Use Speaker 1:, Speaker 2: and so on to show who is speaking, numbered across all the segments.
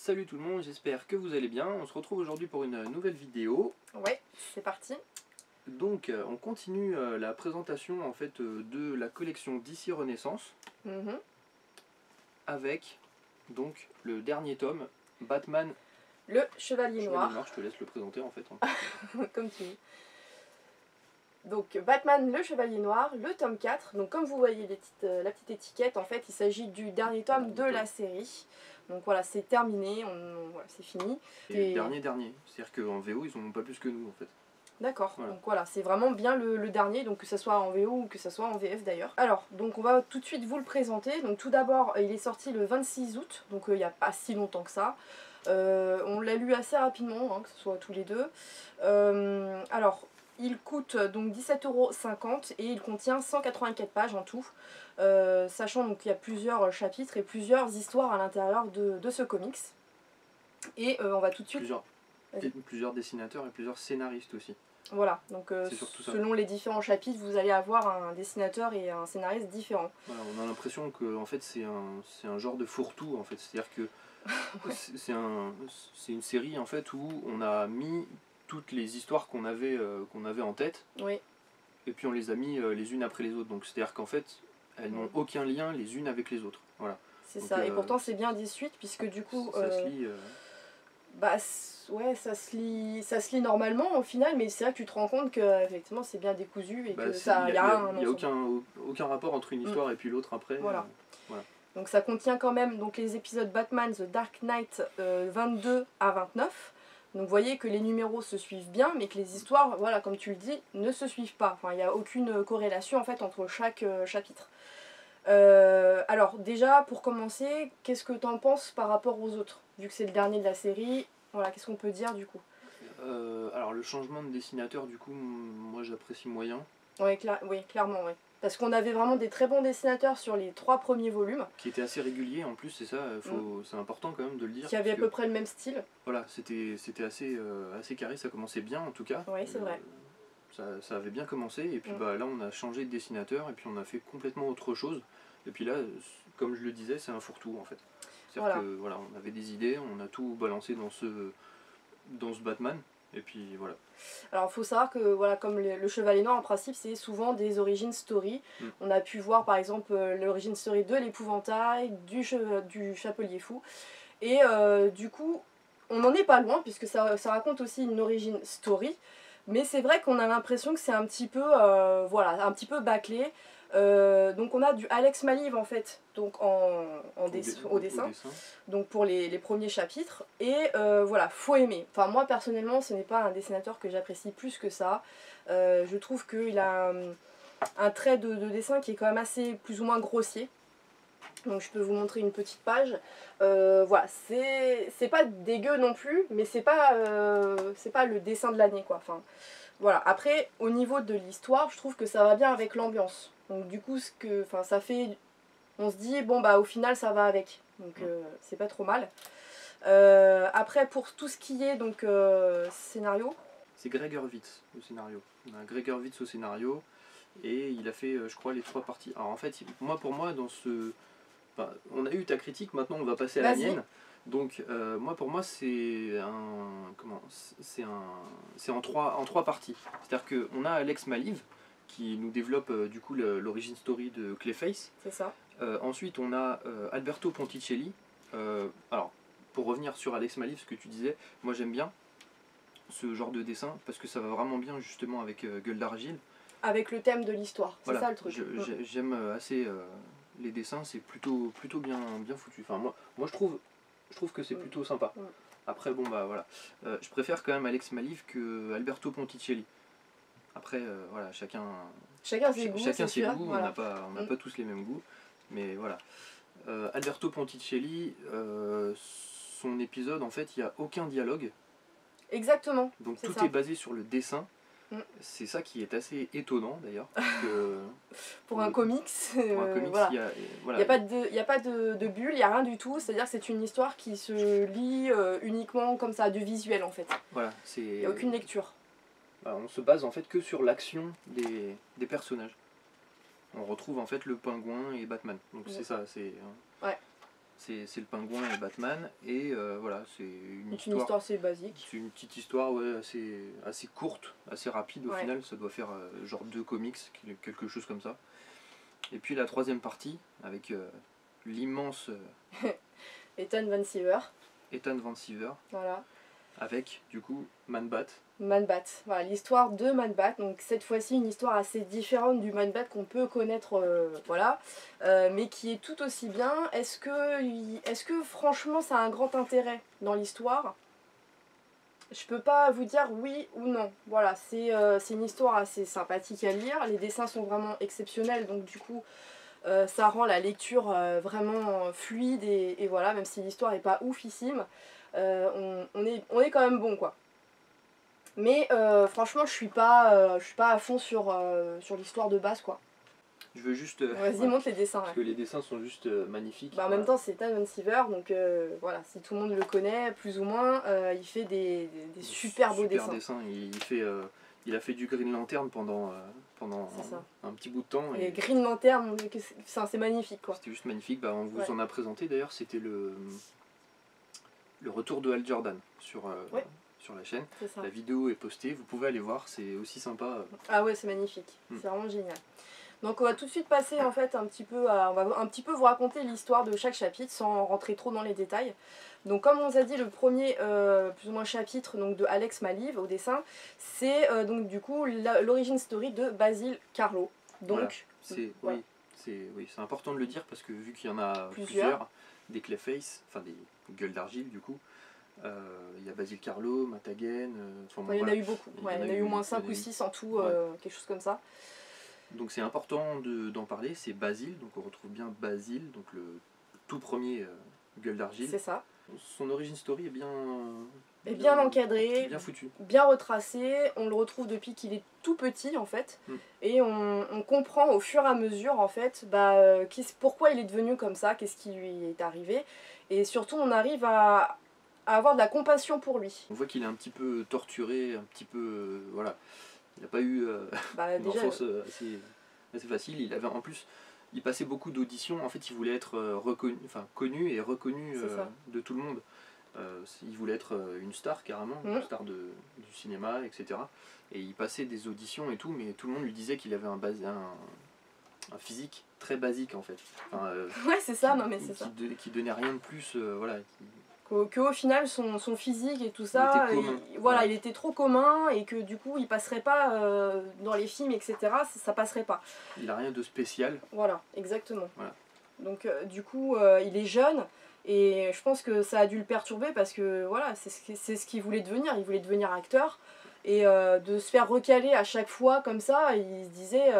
Speaker 1: Salut tout le monde, j'espère que vous allez bien. On se retrouve aujourd'hui pour une nouvelle vidéo.
Speaker 2: Ouais, c'est parti.
Speaker 1: Donc on continue la présentation en fait de la collection DC Renaissance avec donc le dernier tome, Batman
Speaker 2: Le Chevalier Noir.
Speaker 1: Je te laisse le présenter en fait.
Speaker 2: Comme tu dis. Donc Batman le Chevalier Noir, le tome 4. Donc comme vous voyez la petite étiquette, en fait il s'agit du dernier tome de la série. Donc voilà, c'est terminé, voilà, c'est fini.
Speaker 1: Et dernier. C'est-à-dire qu'en VO ils en ont pas plus que nous en fait.
Speaker 2: D'accord, voilà. Donc voilà, c'est vraiment bien le dernier, donc que ce soit en VO ou que ce soit en VF d'ailleurs. Alors, donc on va tout de suite vous le présenter. Donc tout d'abord, il est sorti le 26 août, donc il n'y a pas si longtemps que ça. On l'a lu assez rapidement, hein, que ce soit tous les deux. Alors, il coûte donc 17,50 € et il contient 184 pages en tout. Sachant qu'il y a plusieurs chapitres et plusieurs histoires à l'intérieur de ce comics. Et on va tout de suite...
Speaker 1: Plusieurs dessinateurs et plusieurs scénaristes aussi.
Speaker 2: Voilà, donc selon les différents chapitres, vous allez avoir un dessinateur et un scénariste différents.
Speaker 1: Voilà, on a l'impression que en fait, c'est un genre de fourre-tout, en fait. C'est-à-dire que c'est une série en fait, où on a mis toutes les histoires qu'on avait en tête,
Speaker 2: oui.
Speaker 1: Et puis on les a mis les unes après les autres. Donc c'est-à-dire qu'en fait, elles n'ont aucun lien les unes avec les autres. Voilà.
Speaker 2: C'est ça, et pourtant c'est bien des suites, puisque du coup...
Speaker 1: Ça se lit...
Speaker 2: Bah ouais, ça se lit normalement au final, mais c'est vrai que tu te rends compte que effectivement c'est bien décousu et que ça y a
Speaker 1: aucun rapport entre une histoire et puis l'autre après.
Speaker 2: Voilà. Donc ça contient quand même donc les épisodes Batman The Dark Knight 22 à 29. Donc vous voyez que les numéros se suivent bien, mais que les histoires, voilà, comme tu le dis, ne se suivent pas. Enfin, il n'y a aucune corrélation en fait entre chaque chapitre. Alors déjà, pour commencer, qu'est-ce que tu en penses par rapport aux autres? Vu que c'est le dernier de la série, voilà, qu'est-ce qu'on peut dire du coup?
Speaker 1: Alors le changement de dessinateur, du coup, moi j'apprécie moyen.
Speaker 2: Oui, clairement, oui. Parce qu'on avait vraiment des très bons dessinateurs sur les 3 premiers volumes.
Speaker 1: Qui étaient assez réguliers en plus, c'est ça, c'est important quand même de le dire.
Speaker 2: Qui avaient à peu près le même style.
Speaker 1: Voilà, c'était assez carré, ça commençait bien en tout cas.
Speaker 2: Oui, c'est vrai.
Speaker 1: Ça avait bien commencé, et puis bah, là on a changé de dessinateur, et puis on a fait complètement autre chose. Et puis là, comme je le disais, c'est un fourre-tout en fait. C'est-à-dire que voilà, on avait des idées, on a tout balancé dans ce Batman. Et puis voilà.
Speaker 2: Alors il faut savoir que voilà, comme le Chevalier Noir en principe c'est souvent des origin story. On a pu voir par exemple l'origin story de l'épouvantail, du Chapelier Fou. Et du coup on n'en est pas loin puisque ça raconte aussi une origin story. Mais c'est vrai qu'on a l'impression que c'est un petit peu voilà, un petit peu bâclé. Donc on a du Alex Maliv en fait, donc au dessin, donc pour les premiers chapitres, et voilà, faut aimer. Enfin moi personnellement ce n'est pas un dessinateur que j'apprécie plus que ça. Je trouve qu'il a un trait de dessin qui est quand même assez plus ou moins grossier. Donc je peux vous montrer une petite page. Voilà, c'est pas dégueu non plus, mais c'est pas le dessin de l'année quoi. Enfin, voilà. Après, au niveau de l'histoire, je trouve que ça va bien avec l'ambiance. Donc du coup, ça fait... On se dit, bon bah au final ça va avec. Donc c'est pas trop mal. Après, pour tout ce qui est donc scénario...
Speaker 1: C'est Gregor Witz au scénario. On a Gregor Witz au scénario, et il a fait, je crois, les 3 parties. Alors en fait, pour moi, dans ce... Enfin, on a eu ta critique, maintenant on va passer à la mienne. Donc pour moi c'est en 3 parties. C'est-à-dire qu'on a Alex Maliv qui nous développe du coup l'origin story de Clayface.
Speaker 2: C'est ça.
Speaker 1: Ensuite on a Alberto Ponticelli. Alors pour revenir sur Alex Maliv, ce que tu disais, moi j'aime bien ce genre de dessin parce que ça va vraiment bien justement avec Gueule d'Argile.
Speaker 2: Avec le thème de l'histoire, c'est ça le truc.
Speaker 1: J'aime assez les dessins, c'est plutôt bien foutu. Enfin moi je trouve que c'est plutôt sympa. Après bon bah voilà, je préfère quand même Alex Maliv que Alberto Ponticelli. Après voilà, chacun ses goûts, voilà. On n'a pas tous les mêmes goûts, mais voilà. Alberto Ponticelli, son épisode en fait il n'y a aucun dialogue.
Speaker 2: Exactement.
Speaker 1: Donc tout est basé sur le dessin. C'est ça qui est assez étonnant d'ailleurs.
Speaker 2: Pour un comics, voilà. Il n'y a pas de bulle, il n'y a rien du tout. C'est-à-dire que c'est une histoire qui se lit uniquement comme ça, du visuel en fait.
Speaker 1: Voilà,
Speaker 2: il n'y a aucune lecture.
Speaker 1: Bah, on se base en fait que sur l'action des personnages. On retrouve en fait le pingouin et Batman. Donc c'est ça, c'est...
Speaker 2: Ouais.
Speaker 1: c'est le pingouin et Batman, et voilà, c'est une
Speaker 2: histoire assez basique.
Speaker 1: C'est une petite histoire ouais, assez courte, assez rapide au final, ça doit faire genre 2 comics, quelque chose comme ça. Et puis la troisième partie, avec l'immense
Speaker 2: Ethan Van Sciver.
Speaker 1: Ethan Van Sciver.
Speaker 2: Voilà.
Speaker 1: Avec, du coup, Man-Bat.
Speaker 2: Man-Bat, voilà, l'histoire de Man-Bat. Donc cette fois-ci, une histoire assez différente du Man-Bat qu'on peut connaître, voilà, mais qui est tout aussi bien. Est-ce que franchement, ça a un grand intérêt dans l'histoire? Je peux pas vous dire oui ou non. Voilà, c'est une histoire assez sympathique à lire. Les dessins sont vraiment exceptionnels, donc du coup, ça rend la lecture vraiment fluide et voilà, même si l'histoire n'est pas oufissime, on est quand même bon, quoi. Mais franchement, je suis pas à fond sur l'histoire de base, quoi.
Speaker 1: Je veux juste...
Speaker 2: Vas-y, montre les dessins.
Speaker 1: Parce que les dessins sont juste magnifiques.
Speaker 2: Bah, en même temps, c'est Ethan Van Sciver, donc voilà, si tout le monde le connaît, plus ou moins, il fait des super beaux dessins.
Speaker 1: Il a fait du Green Lantern pendant un petit bout de temps.
Speaker 2: Et Green Lantern, c'est magnifique, quoi.
Speaker 1: C'était juste magnifique. Bah, on vous en a présenté d'ailleurs, c'était le retour de Hal Jordan sur la chaîne. La vidéo est postée, vous pouvez aller voir, c'est aussi sympa.
Speaker 2: Ah ouais, c'est magnifique, c'est vraiment génial. Donc on va tout de suite passer en fait on va un petit peu vous raconter l'histoire de chaque chapitre sans rentrer trop dans les détails. Donc comme on vous a dit, le premier plus ou moins chapitre donc, de Alex Maliv au dessin, c'est donc du coup l'origin story de Basil Carlo. Donc
Speaker 1: voilà. Oui, c'est important de le dire parce que vu qu'il y en a plusieurs, des Clayface, enfin des gueules d'argile du coup, il y a Basil Carlo, Matagen,
Speaker 2: il y en a eu beaucoup, il y en a eu au moins 5 ou 6 en tout, quelque chose comme ça.
Speaker 1: Donc c'est important d'en parler, c'est Basil, donc on retrouve bien Basil, donc le tout premier gueule d'argile.
Speaker 2: C'est ça.
Speaker 1: Son origin story est
Speaker 2: bien encadré,
Speaker 1: bien foutu,
Speaker 2: bien retracé. On le retrouve depuis qu'il est tout petit en fait, et on comprend au fur et à mesure en fait pourquoi il est devenu comme ça, qu'est-ce qui lui est arrivé, et surtout on arrive à avoir de la compassion pour lui.
Speaker 1: On voit qu'il est un petit peu torturé, un petit peu voilà. Il n'a pas eu une enfance assez facile. En plus, il passait beaucoup d'auditions. En fait, il voulait être connu et reconnu de tout le monde. Il voulait être une star carrément, une star du cinéma, etc. Et il passait des auditions et tout, mais tout le monde lui disait qu'il avait un physique très basique en fait.
Speaker 2: Ouais, c'est ça, non mais c'est ça.
Speaker 1: Qui donnait rien de plus, voilà.
Speaker 2: Qu'au final son physique et tout ça, il était trop commun et que du coup il passerait pas dans les films, etc. Ça passerait pas.
Speaker 1: Il a rien de spécial.
Speaker 2: Voilà, exactement.
Speaker 1: Voilà.
Speaker 2: Donc du coup il est jeune et je pense que ça a dû le perturber parce que voilà, c'est ce qu'il voulait devenir. Il voulait devenir acteur et de se faire recaler à chaque fois comme ça, il se disait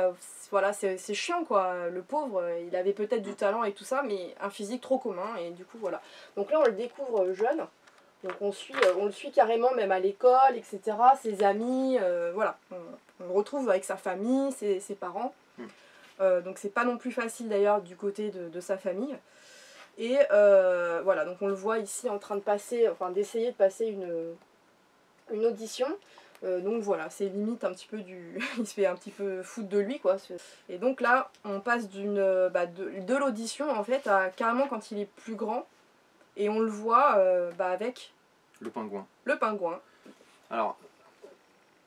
Speaker 2: voilà, c'est chiant quoi, le pauvre, il avait peut-être du talent et tout ça, mais un physique trop commun, et du coup voilà. Donc là on le découvre jeune, donc on le suit carrément même à l'école, etc., ses amis, voilà, on le retrouve avec sa famille, ses parents, donc c'est pas non plus facile d'ailleurs du côté de sa famille, et voilà, donc on le voit ici en train de d'essayer de passer une audition. Donc voilà, c'est limite un petit peu il se fait un petit peu foutre de lui quoi. Et donc là, on passe de l'audition en fait à carrément quand il est plus grand. Et on le voit avec...
Speaker 1: Le pingouin.
Speaker 2: Le pingouin.
Speaker 1: Alors,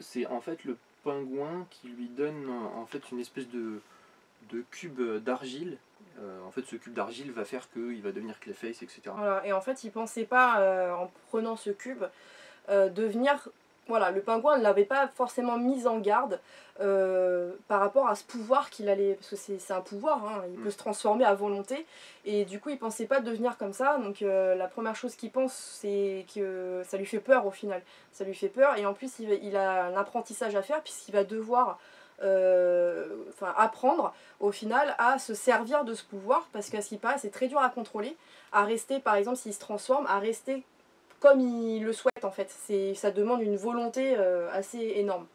Speaker 1: c'est en fait le pingouin qui lui donne en fait une espèce de cube d'argile. En fait, ce cube d'argile va faire qu'il va devenir Clayface, etc.
Speaker 2: Voilà, et en fait, il pensait pas, en prenant ce cube, devenir... Voilà, le pingouin ne l'avait pas forcément mis en garde par rapport à ce pouvoir qu'il allait... Parce que c'est un pouvoir, hein, il peut se transformer à volonté. Et du coup, il pensait pas devenir comme ça. Donc la première chose qu'il pense, c'est que ça lui fait peur au final. Ça lui fait peur. Et en plus, il a un apprentissage à faire puisqu'il va devoir apprendre au final à se servir de ce pouvoir. Parce qu'à ce qui paraît, c'est très dur à contrôler. À rester, par exemple, s'il se transforme, à rester... comme il le souhaite en fait, ça demande une volonté assez énorme.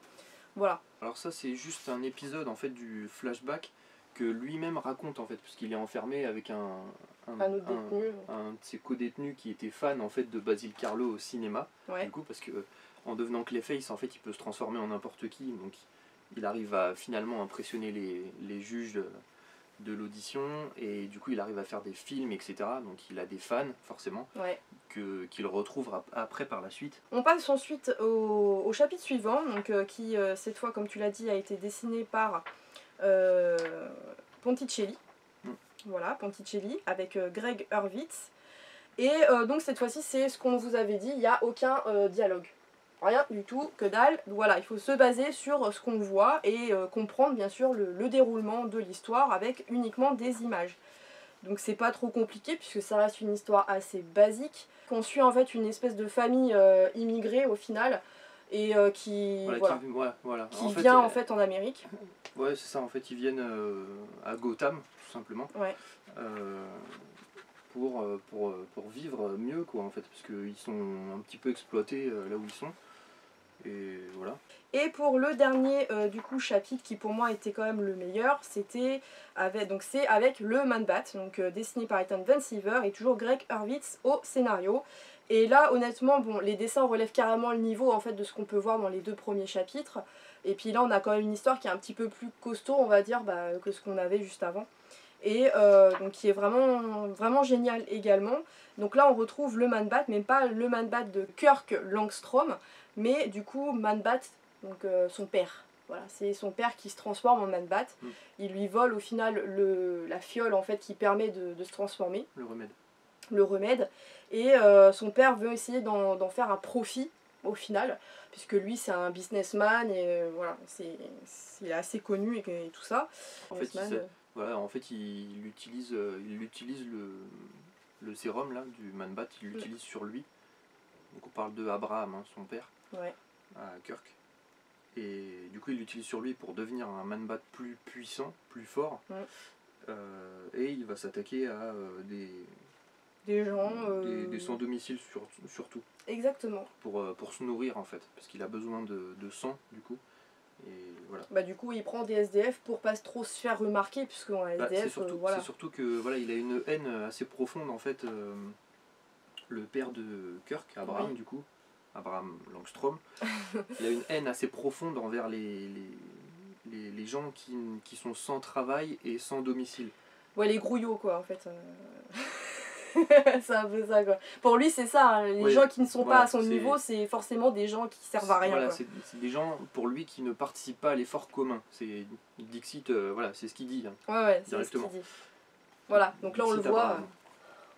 Speaker 2: Voilà.
Speaker 1: Alors ça c'est juste un épisode en fait du flashback que lui-même raconte en fait, puisqu'il est enfermé avec un de ses co-détenus qui était fan en fait de Basil Carlo au cinéma.
Speaker 2: Ouais.
Speaker 1: Du coup parce que en devenant Clayface en fait il peut se transformer en n'importe qui, donc il arrive à finalement impressionner les juges de l'audition, et du coup il arrive à faire des films, etc. Donc il a des fans, forcément, qu'il retrouve après par la suite.
Speaker 2: On passe ensuite au chapitre suivant, donc, qui cette fois, comme tu l'as dit, a été dessiné par Ponticelli. Voilà, Ponticelli, avec Greg Hurwitz. Et donc cette fois-ci, c'est ce qu'on vous avait dit, il n'y a aucun dialogue. Rien du tout, que dalle. Voilà, il faut se baser sur ce qu'on voit et comprendre bien sûr le déroulement de l'histoire avec uniquement des images. Donc c'est pas trop compliqué puisque ça reste une histoire assez basique. On suit en fait une espèce de famille immigrée au final et qui vient en fait en Amérique.
Speaker 1: Ouais, c'est ça, en fait ils viennent à Gotham tout simplement.
Speaker 2: Ouais.
Speaker 1: Pour vivre mieux quoi en fait, parce qu'ils sont un petit peu exploités là où ils sont. Et voilà.
Speaker 2: Et pour le dernier du coup chapitre qui pour moi était quand même le meilleur, c'était avec le Man-Bat, donc dessiné par Ethan Van Sciver et toujours Greg Hurwitz au scénario. Et là honnêtement bon, les dessins relèvent carrément le niveau en fait de ce qu'on peut voir dans les 2 premiers chapitres. Et puis là on a quand même une histoire qui est un petit peu plus costaud on va dire que ce qu'on avait juste avant. Et donc qui est vraiment, vraiment génial également. Donc là on retrouve le Man-Bat, mais pas le Man-Bat de Kirk Langstrom, mais du coup Man-Bat, donc son père. Voilà, c'est son père qui se transforme en Man-Bat. Il lui vole au final la fiole en fait qui permet de se transformer. Le remède. Et son père veut essayer d'en faire un profit au final, puisque lui c'est un businessman et voilà, il est assez connu et tout ça.
Speaker 1: En fait, il utilise le sérum là, du Man-Bat, il l'utilise sur lui. Donc on parle de Abraham, hein, son père, à Kirk. Et du coup il l'utilise sur lui pour devenir un Man-Bat plus puissant, plus fort. Et il va s'attaquer à
Speaker 2: des gens...
Speaker 1: des sans-domicile surtout.
Speaker 2: Exactement.
Speaker 1: Pour se nourrir en fait, parce qu'il a besoin de sang du coup. Et voilà.
Speaker 2: Bah du coup il prend des SDF pour pas trop se faire remarquer puisque en SDF
Speaker 1: c'est surtout que voilà, il a une haine assez profonde en fait, le père de Kirk, Abraham du coup, Abraham Langstrom, il a une haine assez profonde envers les gens qui sont sans travail et sans domicile.
Speaker 2: Ouais, les grouillots quoi en fait. C'est un peu ça quoi. Pour lui c'est ça, hein. Les gens qui ne sont pas à son niveau, c'est forcément des gens qui servent à rien.
Speaker 1: Voilà, c'est des gens pour lui qui ne participent pas à l'effort commun. C'est Dixit, voilà, c'est ce qu'il dit. Hein,
Speaker 2: ouais, directement. C'est ce qu'il dit. Voilà, donc là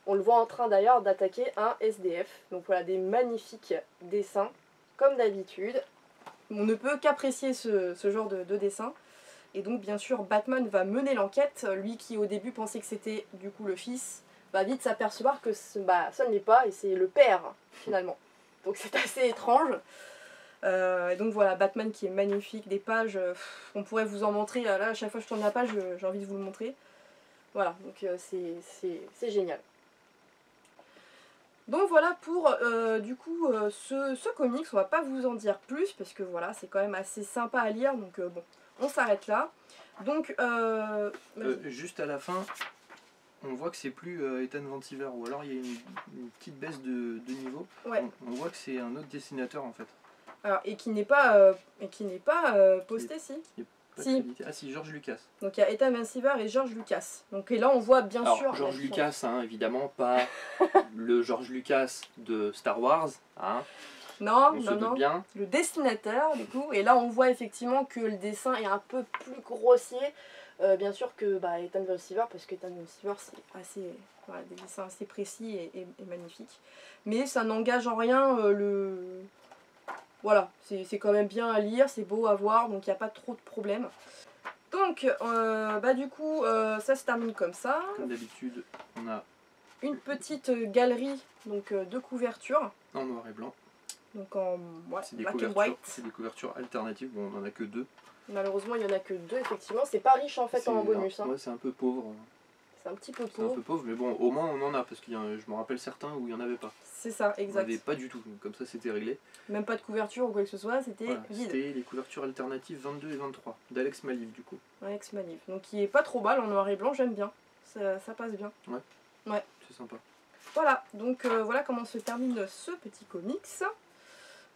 Speaker 2: on le voit en train d'ailleurs d'attaquer un SDF. Donc voilà, des magnifiques dessins, comme d'habitude. On ne peut qu'apprécier ce genre de dessin. Et donc bien sûr Batman va mener l'enquête, lui qui au début pensait que c'était du coup le fils, va vite s'apercevoir que ça ne l'est pas et c'est le père finalement. Donc c'est assez étrange. Et donc voilà, Batman qui est magnifique, des pages, on pourrait vous en montrer, là à chaque fois que je tourne la page j'ai envie de vous le montrer. Voilà, donc c'est génial. Donc voilà pour du coup ce comics, on va pas vous en dire plus parce que voilà, c'est quand même assez sympa à lire, donc bon, on s'arrête là. Donc
Speaker 1: juste à la fin, on voit que c'est plus Ethan Van Sciver, ou alors il y a une petite baisse de niveau.
Speaker 2: Ouais.
Speaker 1: On voit que c'est un autre dessinateur en fait.
Speaker 2: Alors, et qui n'est pas posté, si.
Speaker 1: Ah si, George Lucas.
Speaker 2: Donc il y a Ethan Van Sciver et George Lucas. Donc et là on voit bien sûr...
Speaker 1: George Lucas, hein, évidemment, pas le George Lucas de Star Wars. Hein.
Speaker 2: Non,
Speaker 1: bien.
Speaker 2: Le dessinateur du coup. Et là on voit effectivement que le dessin est un peu plus grossier. Bien sûr que Ethan Van Sciver, parce que Ethan Van Sciver c'est assez... Voilà, des dessins assez précis et magnifiques. Mais ça n'engage en rien Voilà, c'est quand même bien à lire, c'est beau à voir, donc il n'y a pas trop de problèmes. Donc, du coup, ça se termine comme ça.
Speaker 1: Comme d'habitude, on a
Speaker 2: une petite galerie donc, de couvertures.
Speaker 1: En noir et blanc.
Speaker 2: Donc en black and white.
Speaker 1: C'est des couvertures alternatives, bon, on n'en a que 2.
Speaker 2: Malheureusement, il n'y en a que 2, effectivement. C'est pas riche en fait en bonus. Hein.
Speaker 1: Ouais, c'est un peu pauvre.
Speaker 2: C'est un petit peu pauvre.
Speaker 1: C'est un peu pauvre, mais bon, au moins on en a, parce que je me rappelle certains où il n'y en avait pas.
Speaker 2: C'est ça, exact.
Speaker 1: Il n'y en avait pas du tout, donc comme ça c'était réglé.
Speaker 2: Même pas de couverture ou quoi que ce soit, c'était vide.
Speaker 1: C'était les couvertures alternatives 22 et 23, d'Alex Maliv du coup.
Speaker 2: Alex Maliv, donc qui est pas trop mal en noir et blanc, j'aime bien. Ça passe bien.
Speaker 1: Ouais. C'est sympa.
Speaker 2: Voilà, donc voilà comment se termine ce petit comics.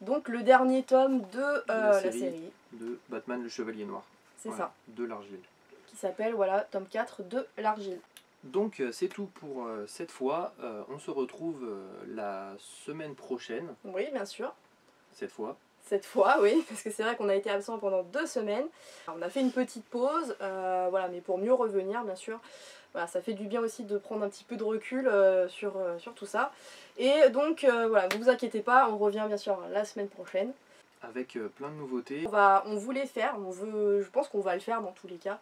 Speaker 2: Donc le dernier tome de la série
Speaker 1: de Batman le Chevalier Noir.
Speaker 2: C'est ça.
Speaker 1: De l'Argile.
Speaker 2: Qui qui s'appelle voilà, tome 4 de l'Argile.
Speaker 1: Donc c'est tout pour cette fois. On se retrouve la semaine prochaine.
Speaker 2: Oui, bien sûr.
Speaker 1: Cette fois.
Speaker 2: Cette fois, oui, parce que c'est vrai qu'on a été absent pendant 2 semaines. Alors, on a fait une petite pause, voilà, mais pour mieux revenir, bien sûr. Voilà, ça fait du bien aussi de prendre un petit peu de recul sur tout ça. Et donc, voilà, ne vous inquiétez pas, on revient bien sûr la semaine prochaine.
Speaker 1: Avec plein de nouveautés.
Speaker 2: On voulait faire, je pense qu'on va le faire dans tous les cas.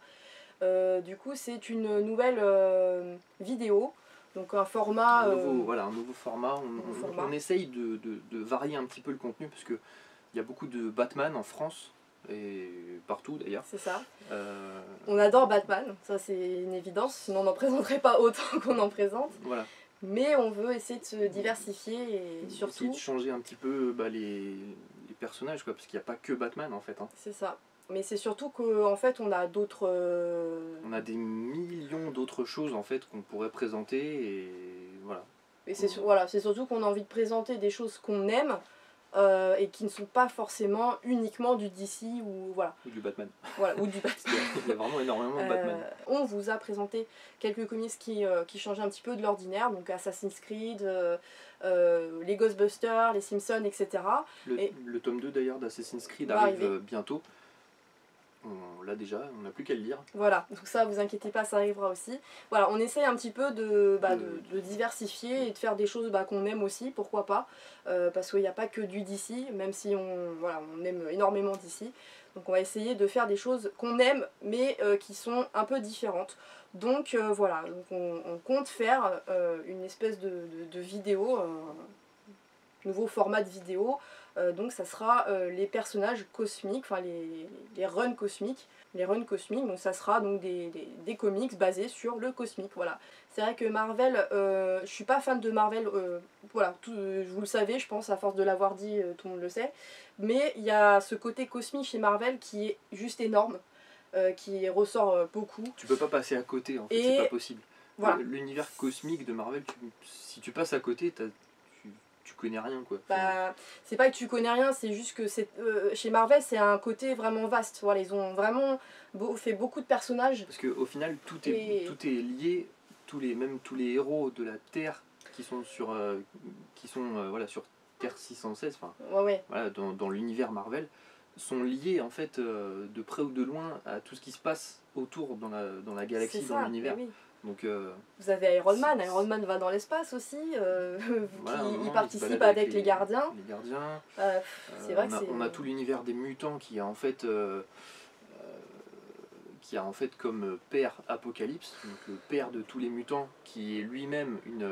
Speaker 2: Du coup, c'est une nouvelle vidéo. Donc un format...
Speaker 1: un nouveau format. On essaye de varier un petit peu le contenu parce qu'il y a beaucoup de Batman en France et partout d'ailleurs.
Speaker 2: C'est ça. On adore Batman, ça c'est une évidence, sinon on n'en présenterait pas autant qu'on en présente.
Speaker 1: Voilà.
Speaker 2: Mais on veut essayer de se diversifier et surtout...
Speaker 1: Essayer de changer un petit peu les personnages, quoi, parce qu'il n'y a pas que Batman en fait. Hein.
Speaker 2: C'est ça. Mais c'est surtout qu'en fait on a d'autres...
Speaker 1: On a des millions d'autres choses en fait qu'on pourrait présenter et voilà.
Speaker 2: Et c'est surtout qu'on a envie de présenter des choses qu'on aime et qui ne sont pas forcément uniquement du DC ou voilà.
Speaker 1: Ou du Batman.
Speaker 2: Voilà, ou du Batman.
Speaker 1: Il y a vraiment énormément de Batman.
Speaker 2: On vous a présenté quelques comics qui changeaient un petit peu de l'ordinaire, donc Assassin's Creed, les Ghostbusters, les Simpsons, etc.
Speaker 1: Le tome 2 d'ailleurs d'Assassin's Creed arrive bientôt. On l'a déjà, on n'a plus qu'à le lire.
Speaker 2: Voilà, donc ça, vous inquiétez pas, ça arrivera aussi. Voilà, on essaye un petit peu de diversifier et de faire des choses qu'on aime aussi, pourquoi pas. Parce qu'il n'y a pas que du DC, même si on aime énormément DC. Donc on va essayer de faire des choses qu'on aime, mais qui sont un peu différentes. Donc voilà, donc on compte faire une espèce de vidéo, nouveau format de vidéo. Donc ça sera les personnages cosmiques, enfin les runs cosmiques. Les runs cosmiques, donc ça sera donc des comics basés sur le cosmique, voilà. C'est vrai que Marvel, je suis pas fan de Marvel, voilà, vous le savez, je pense, à force de l'avoir dit, tout le monde le sait. Mais il y a ce côté cosmique chez Marvel qui est juste énorme, qui ressort beaucoup.
Speaker 1: Tu peux pas passer à côté, en fait, c'est pas possible. Voilà. L'univers cosmique de Marvel, si tu passes à côté, tu connais rien, quoi.
Speaker 2: C'est pas que tu connais rien, c'est juste que chez Marvel c'est un côté vraiment vaste. Voilà, ils ont vraiment fait beaucoup de personnages.
Speaker 1: Parce qu'au final tout est lié, tous les héros de la Terre qui sont sur sur Terre 616, enfin, voilà, dans l'univers Marvel, sont liés en fait de près ou de loin à tout ce qui se passe autour dans la galaxie, dans l'univers. Oui. Donc,
Speaker 2: vous avez Iron Man va dans l'espace aussi, il participe avec les gardiens.
Speaker 1: Les gardiens.
Speaker 2: C'est vrai
Speaker 1: on a tout l'univers des mutants qui a en fait comme père Apocalypse, donc le père de tous les mutants, qui est lui-même une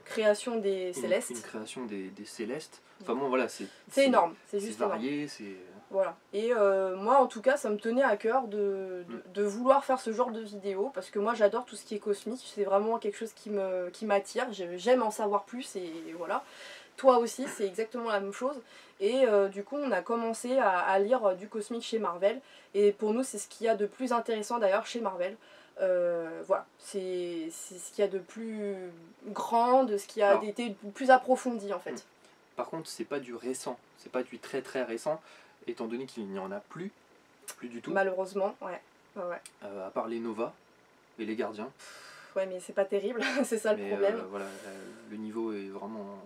Speaker 2: création des Célestes.
Speaker 1: Une création des Célestes. Enfin bon voilà, c'est
Speaker 2: énorme, c'est juste
Speaker 1: varié, c'est...
Speaker 2: Voilà. Et moi en tout cas ça me tenait à cœur de vouloir faire ce genre de vidéo parce que moi j'adore tout ce qui est cosmique, c'est vraiment quelque chose qui m'attire, j'aime en savoir plus et voilà. Toi aussi c'est exactement la même chose et du coup on a commencé à lire du cosmique chez Marvel et pour nous c'est ce qu'il y a de plus intéressant d'ailleurs chez Marvel. Voilà, c'est ce qu'il y a de plus grand, de ce qui a été plus approfondi en fait.
Speaker 1: Par contre c'est pas du récent, c'est pas du très très récent. Étant donné qu'il n'y en a plus du tout.
Speaker 2: Malheureusement, ouais.
Speaker 1: À part les Nova et les Gardiens.
Speaker 2: Ouais, mais c'est pas terrible, c'est ça le problème.
Speaker 1: Voilà, le niveau est vraiment...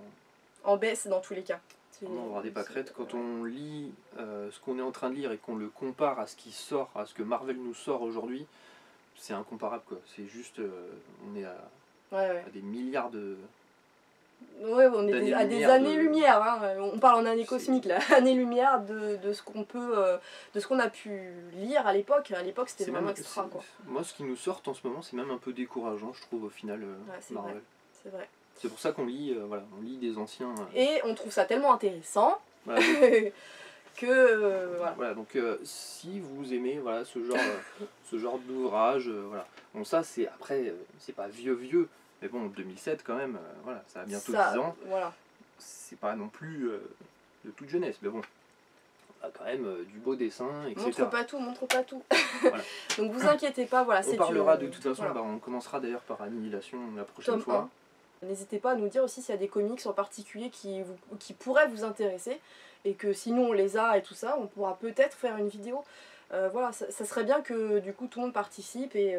Speaker 2: En baisse dans tous les cas.
Speaker 1: On va des pâquerettes. Quand on lit ce qu'on est en train de lire et qu'on le compare à ce qui sort, à ce que Marvel nous sort aujourd'hui, c'est incomparable, quoi. C'est juste... on est à des milliards de...
Speaker 2: Ouais, on est à des années-lumière, hein. On parle en années cosmiques là, années-lumière de ce qu'on peut, de ce qu'on a pu lire à l'époque. À l'époque c'était vraiment extra quoi.
Speaker 1: Moi ce qui nous sort en ce moment c'est même un peu décourageant je trouve au final Marvel.
Speaker 2: C'est vrai.
Speaker 1: C'est pour ça qu'on lit, on lit des anciens.
Speaker 2: Et on trouve ça tellement intéressant
Speaker 1: voilà,
Speaker 2: que
Speaker 1: voilà donc si vous aimez ce genre d'ouvrage, voilà. Bon ça c'est après c'est pas vieux. Mais bon, 2007 quand même, voilà, ça a bientôt 10 ans.
Speaker 2: Voilà.
Speaker 1: C'est pas non plus de toute jeunesse, mais bon, on a quand même du beau dessin, etc.
Speaker 2: Montre pas tout. Voilà. Donc vous inquiétez pas, voilà.
Speaker 1: On parlera de toute façon, on commencera d'ailleurs par Annihilation la prochaine fois.
Speaker 2: N'hésitez pas à nous dire aussi s'il y a des comics en particulier qui pourraient vous intéresser et que sinon on les a et tout ça, on pourra peut-être faire une vidéo. Voilà, ça serait bien que du coup tout le monde participe et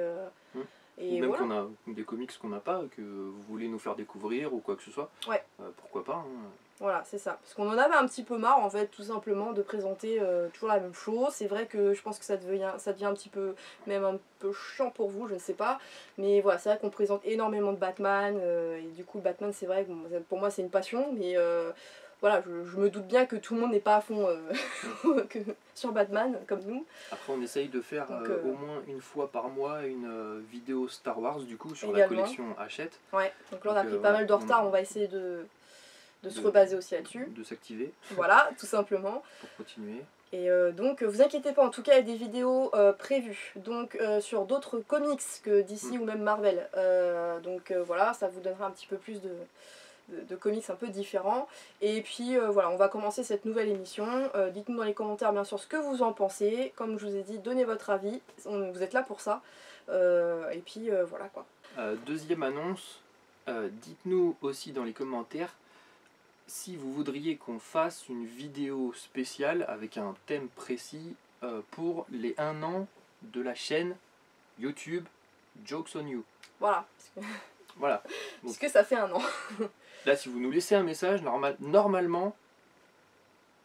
Speaker 1: ou même
Speaker 2: voilà.
Speaker 1: qu'on a des comics qu'on n'a pas, que vous voulez nous faire découvrir ou quoi que ce soit.
Speaker 2: Ouais.
Speaker 1: Pourquoi pas. Hein.
Speaker 2: Voilà, c'est ça. Parce qu'on en avait un petit peu marre, en fait, tout simplement, de présenter toujours la même chose. C'est vrai que je pense que ça devient un petit peu, même un peu chiant pour vous, je ne sais pas. Mais voilà, c'est vrai qu'on présente énormément de Batman. Et du coup, Batman, c'est vrai que bon, pour moi, c'est une passion. Mais voilà, je me doute bien que tout le monde n'est pas à fond sur Batman, comme nous.
Speaker 1: Après, on essaye de faire
Speaker 2: Donc,
Speaker 1: au moins une fois par mois une vidéo Star Wars, du coup, sur la
Speaker 2: également.
Speaker 1: collection Hachette.
Speaker 2: Ouais, donc là, on a pris pas mal de retard. On va essayer de se rebaser aussi là-dessus.
Speaker 1: De s'activer.
Speaker 2: Voilà, tout simplement.
Speaker 1: Pour continuer.
Speaker 2: Et donc vous inquiétez pas, en tout cas il y a des vidéos prévues donc sur d'autres comics que DC ou même Marvel. Donc voilà, ça vous donnera un petit peu plus de comics un peu différents. Et puis voilà, on va commencer cette nouvelle émission. Dites-nous dans les commentaires bien sûr ce que vous en pensez. Comme je vous ai dit, donnez votre avis. Vous êtes là pour ça. Et puis voilà quoi.
Speaker 1: Deuxième annonce, dites-nous aussi dans les commentaires si vous voudriez qu'on fasse une vidéo spéciale avec un thème précis pour les 1 an de la chaîne YouTube Jokes on You.
Speaker 2: Voilà.
Speaker 1: Voilà.
Speaker 2: Parce que ça fait 1 an.
Speaker 1: Là, si vous nous laissez un message, normalement,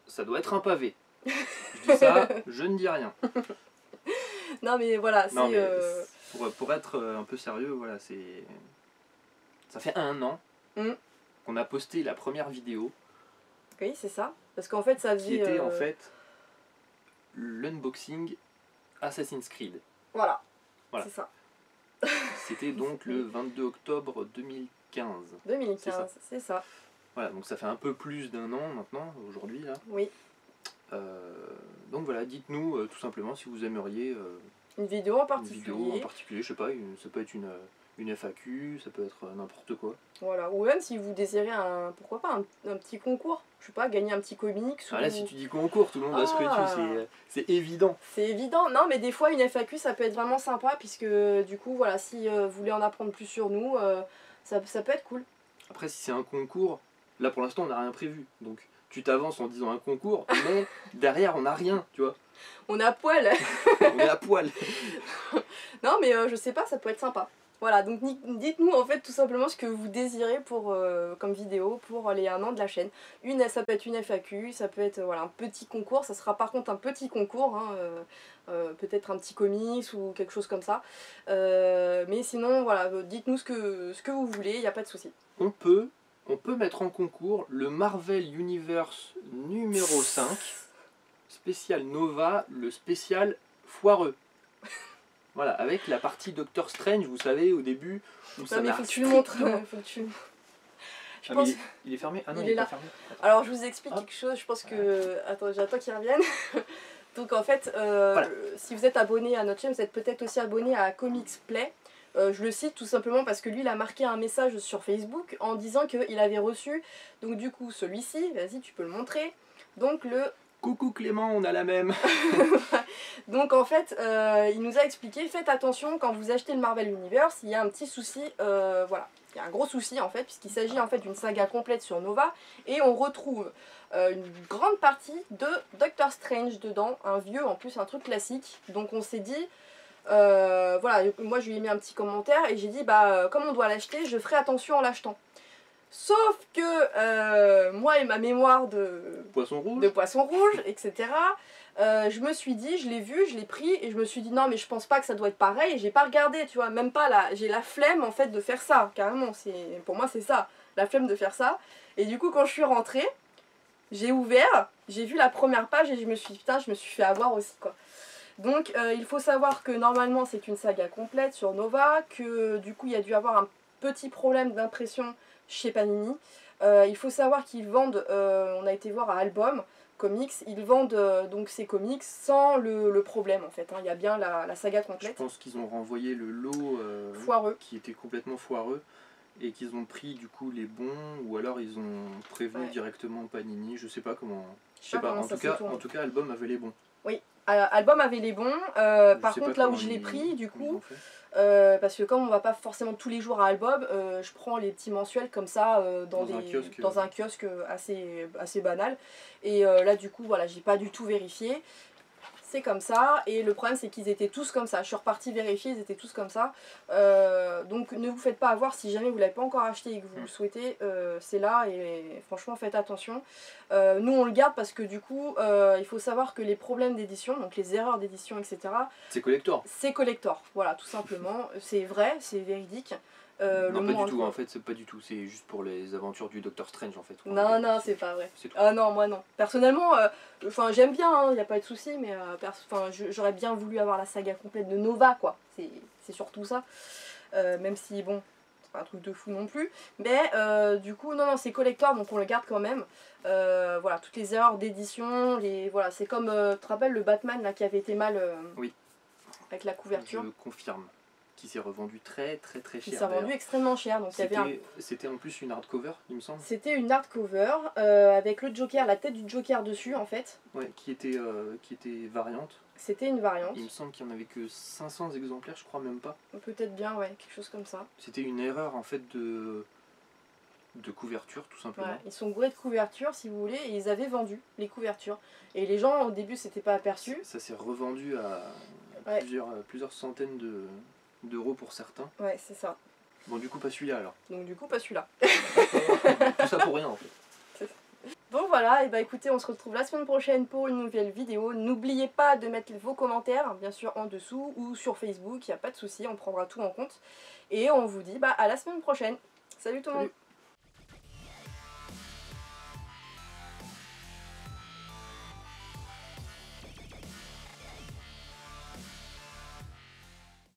Speaker 1: ça doit être un pavé. Je dis ça, je ne dis rien.
Speaker 2: Non mais voilà, c'est...
Speaker 1: Pour être un peu sérieux, voilà, c'est... Ça fait 1 an qu'on a posté la première vidéo.
Speaker 2: Oui, c'est ça. Parce qu'en fait, ça faisait...
Speaker 1: Qui était en fait l'unboxing Assassin's Creed.
Speaker 2: Voilà. C'est ça.
Speaker 1: C'était donc le 22 octobre 2015.
Speaker 2: 2015, c'est ça.
Speaker 1: Voilà, donc ça fait un peu plus d'1 an maintenant, aujourd'hui là.
Speaker 2: Oui.
Speaker 1: Donc voilà, dites-nous tout simplement si vous aimeriez
Speaker 2: une vidéo en particulier.
Speaker 1: Je sais pas, ça peut être une FAQ, ça peut être n'importe quoi.
Speaker 2: Voilà, ou même si vous désirez pourquoi pas un petit concours, je sais pas, gagner un petit comics.
Speaker 1: Ah là, si tu dis concours, tout le monde va se ruer dessus, c'est évident.
Speaker 2: C'est évident, non mais des fois une FAQ ça peut être vraiment sympa, puisque du coup, voilà, si vous voulez en apprendre plus sur nous, ça peut être cool.
Speaker 1: Après, si c'est un concours, là pour l'instant on n'a rien prévu, donc tu t'avances en disant un concours, mais derrière on n'a rien, tu vois.
Speaker 2: On est à poil.
Speaker 1: On est à poil.
Speaker 2: Non mais je sais pas, ça peut être sympa. Voilà, donc dites-nous en fait tout simplement ce que vous désirez pour, comme vidéo pour les 1 an de la chaîne. Ça peut être une FAQ, ça peut être voilà, un petit concours, ça sera par contre un petit concours, hein, peut-être un petit comics ou quelque chose comme ça. Mais sinon, voilà, dites-nous ce que vous voulez, il n'y a pas de souci.
Speaker 1: On peut mettre en concours le Marvel Universe numéro 5, spécial Nova, le spécial foireux. Voilà, avec la partie Doctor Strange, vous savez, au début, où ça
Speaker 2: mais faut que tu le montres.
Speaker 1: Il est fermé. Ah non,
Speaker 2: il est là.
Speaker 1: Pas fermé.
Speaker 2: Alors, je vous explique quelque chose, je pense que... Attends, j'attends qu'il revienne. Donc, en fait, voilà. Si vous êtes abonné à notre chaîne, vous êtes peut-être aussi abonné à Comics Play. Je le cite tout simplement parce que lui, il a marqué un message sur Facebook en disant qu'il avait reçu, donc du coup, celui-ci, vas-y, tu peux le montrer. Donc, le...
Speaker 1: Coucou Clément, on a la même.
Speaker 2: Donc en fait, il nous a expliqué, faites attention quand vous achetez le Marvel Universe, il y a un petit souci, voilà, il y a un gros souci en fait, puisqu'il s'agit en fait d'une saga complète sur Nova, et on retrouve une grande partie de Doctor Strange dedans, un vieux en plus, un truc classique, donc on s'est dit... voilà, moi je lui ai mis un petit commentaire et j'ai dit comme on doit l'acheter, je ferai attention en l'achetant. Sauf que moi et ma mémoire de
Speaker 1: poisson rouge,
Speaker 2: etc. Je me suis dit, je l'ai vu, je l'ai pris et je me suis dit non mais je pense pas que ça doit être pareil et j'ai pas regardé, tu vois, même pas là, j'ai la flemme en fait de faire ça, carrément, pour moi c'est ça, la flemme de faire ça. Et du coup quand je suis rentrée, j'ai ouvert, j'ai vu la première page et je me suis dit putain, je me suis fait avoir aussi quoi. Donc il faut savoir que normalement c'est une saga complète sur Nova, que du coup il y a dû avoir un petit problème d'impression chez Panini. Il faut savoir qu'ils vendent, on a été voir à Album Comics, ils vendent donc ces comics sans le problème en fait, hein. Il y a bien la saga complète.
Speaker 1: Je pense qu'ils ont renvoyé le lot
Speaker 2: foireux,
Speaker 1: qui était complètement foireux et qu'ils ont pris du coup les bons, ou alors ils ont prévenu directement Panini, je sais pas comment. Je sais pas. En tout cas Album avait les bons.
Speaker 2: Oui, Album avait les bons, par contre là où je l'ai pris du coup, parce que comme on va pas forcément tous les jours à Album, je prends les petits mensuels comme ça dans un kiosque assez banal, et là du coup voilà, j'ai pas du tout vérifié. c'est comme ça, et le problème c'est qu'ils étaient tous comme ça. Je suis repartie vérifier, ils étaient tous comme ça. Donc ne vous faites pas avoir si jamais vous ne l'avez pas encore acheté et que vous le souhaitez, c'est là, et franchement faites attention. Nous on le garde parce que du coup, il faut savoir que les problèmes d'édition, donc les erreurs d'édition, etc.
Speaker 1: C'est collector.
Speaker 2: C'est collector, voilà, tout simplement. C'est vrai, c'est véridique.
Speaker 1: Non, pas du tout, en fait, c'est pas du tout, c'est juste pour les aventures du Docteur Strange en fait.
Speaker 2: Non, non, c'est pas vrai. Ah non, moi non. Personnellement, j'aime bien, y a pas de souci, mais j'aurais bien voulu avoir la saga complète de Nova, quoi. C'est surtout ça. Même si, bon, c'est pas un truc de fou non plus. Mais du coup, non, c'est collector, donc on le garde quand même. Voilà, toutes les erreurs d'édition, voilà, c'est comme, tu te rappelles le Batman là, qui avait été mal
Speaker 1: oui.
Speaker 2: Avec la couverture.
Speaker 1: Je confirme. Qui s'est revendu très cher.
Speaker 2: Il s'est revendu extrêmement cher.
Speaker 1: C'était en plus une hardcover, il me semble.
Speaker 2: C'était une hardcover avec le Joker, la tête du Joker dessus en fait.
Speaker 1: Ouais, qui était variante.
Speaker 2: C'était une variante.
Speaker 1: Il me semble qu'il n'y en avait que 500 exemplaires, je crois même pas.
Speaker 2: Peut-être bien, ouais, quelque chose comme ça.
Speaker 1: C'était une erreur en fait de couverture tout simplement.
Speaker 2: Ouais, ils sont bourrés de couverture si vous voulez, et ils avaient vendu les couvertures. Et les gens au début s'étaient pas aperçus.
Speaker 1: Ça s'est revendu à plusieurs centaines d'euros pour certains.
Speaker 2: Ouais, c'est ça.
Speaker 1: Bon, du coup, pas celui-là alors.
Speaker 2: Donc, du coup, pas celui-là.
Speaker 1: Tout ça pour rien en fait.
Speaker 2: Bon, voilà, et bah écoutez, on se retrouve la semaine prochaine pour une nouvelle vidéo. N'oubliez pas de mettre vos commentaires, bien sûr, en dessous ou sur Facebook, il n'y a pas de souci, on prendra tout en compte. Et on vous dit à la semaine prochaine. Salut tout le monde!